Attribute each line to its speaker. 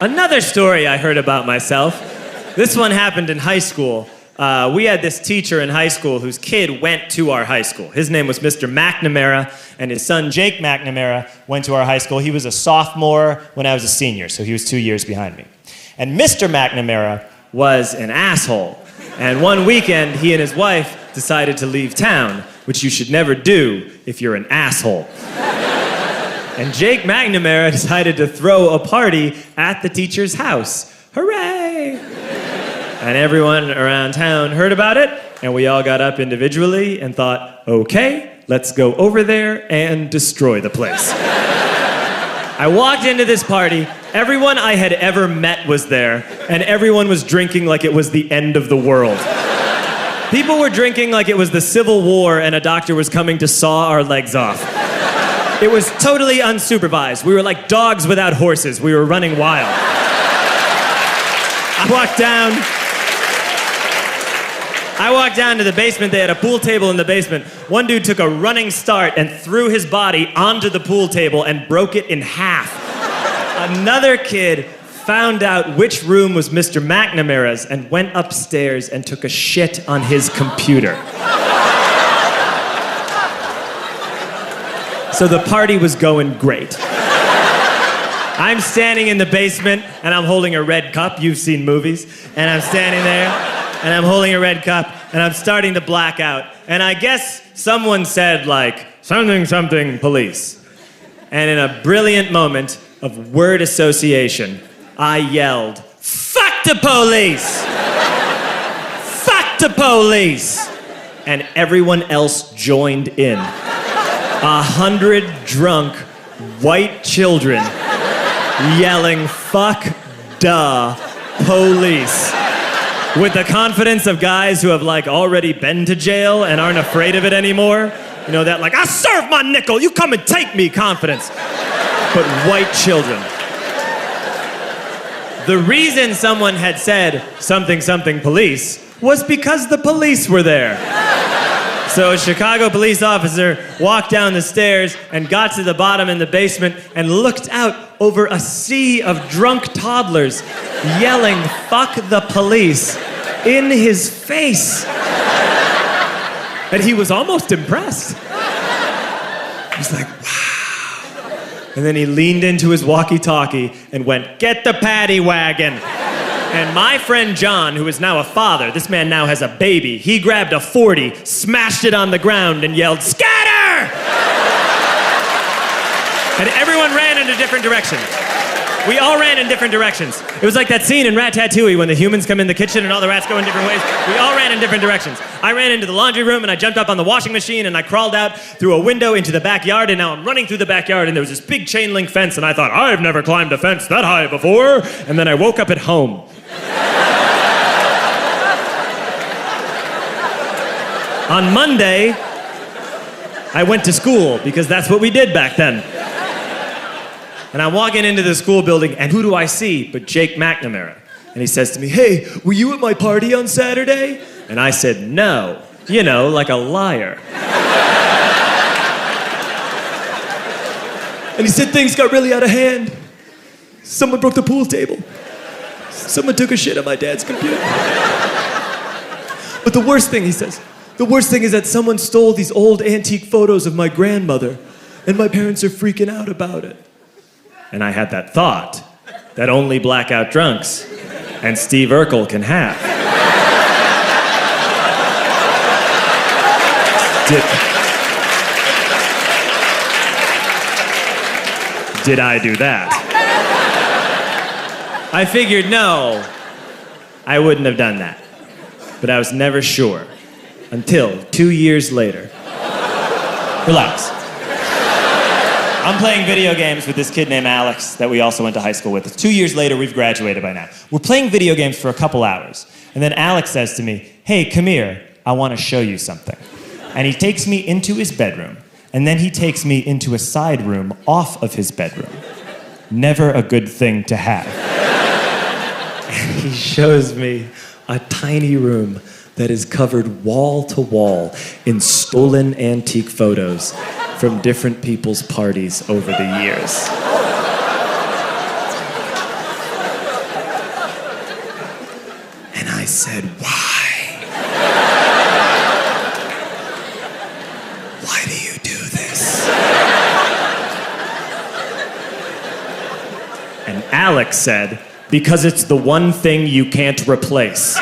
Speaker 1: Another story I heard about myself. This one happened in high school. We had this teacher in high school whose kid went to our high school. His name was Mr. McNamara, and his son Jake McNamara went to our high school. He was a sophomore when I was a senior, so he was 2 years behind me. And Mr. McNamara was an asshole. And one weekend, he and his wife decided to leave town, which you should never do if you're an asshole. And Jake McNamara decided to throw a party at the teacher's house. Hooray! And everyone around town heard about it, and we all got up individually and thought, okay, let's go over there and destroy the place. I walked into this party, everyone I had ever met was there, and everyone was drinking like it was the end of the world. People were drinking like it was the Civil War and a doctor was coming to saw our legs off. It was totally unsupervised. We were like dogs without horses. We were running wild. I walked down to the basement. They had a pool table in the basement. One dude took a running start and threw his body onto the pool table and broke it in half. Another kid found out which room was Mr. McNamara's and went upstairs and took a shit on his computer. So the party was going great. I'm standing in the basement and I'm holding a red cup. You've seen movies. And I'm standing there and I'm holding a red cup and I'm starting to black out. And I guess someone said like, something, something, police. And in a brilliant moment of word association, I yelled, fuck the police! Fuck the police! And everyone else joined in. 100 drunk white children yelling, fuck the police. With the confidence of guys who have like already been to jail and aren't afraid of it anymore. You know, that like, I serve my nickel, you come and take me confidence. But white children. The reason someone had said something, something police was because the police were there. So a Chicago police officer walked down the stairs and got to the bottom in the basement and looked out over a sea of drunk toddlers yelling, fuck the police, in his face. And he was almost impressed. He was like, wow. And then he leaned into his walkie-talkie and went, get the paddy wagon. And my friend John, who is now a father, this man now has a baby, he grabbed a 40, smashed it on the ground, and yelled, scatter! And everyone ran in a different direction. We all ran in different directions. It was like that scene in Ratatouille when the humans come in the kitchen and all the rats go in different ways. We all ran in different directions. I ran into the laundry room and I jumped up on the washing machine and I crawled out through a window into the backyard, and now I'm running through the backyard and there was this big chain link fence and I thought, I've never climbed a fence that high before. And then I woke up at home. On Monday, I went to school because that's what we did back then. And I'm walking into the school building, and who do I see but Jake McNamara? And he says to me, hey, were you at my party on Saturday? And I said, no. You know, like a liar. And he said, things got really out of hand. Someone broke the pool table. Someone took a shit on my dad's computer. But the worst thing, he says, the worst thing is that someone stole these old antique photos of my grandmother, and my parents are freaking out about it. And I had that thought that only blackout drunks and Steve Urkel can have. Did I do that? I figured, no, I wouldn't have done that. But I was never sure until 2 years later. Relax. I'm playing video games with this kid named Alex that we also went to high school with. 2 years later, we've graduated by now. We're playing video games for a couple hours. And then Alex says to me, hey, come here, I want to show you something. And he takes me into his bedroom. And then he takes me into a side room off of his bedroom. Never a good thing to have. And he shows me a tiny room that is covered wall to wall in stolen antique photos from different people's parties over the years. said, why? Why do you do this? And Alex said, because it's the one thing you can't replace.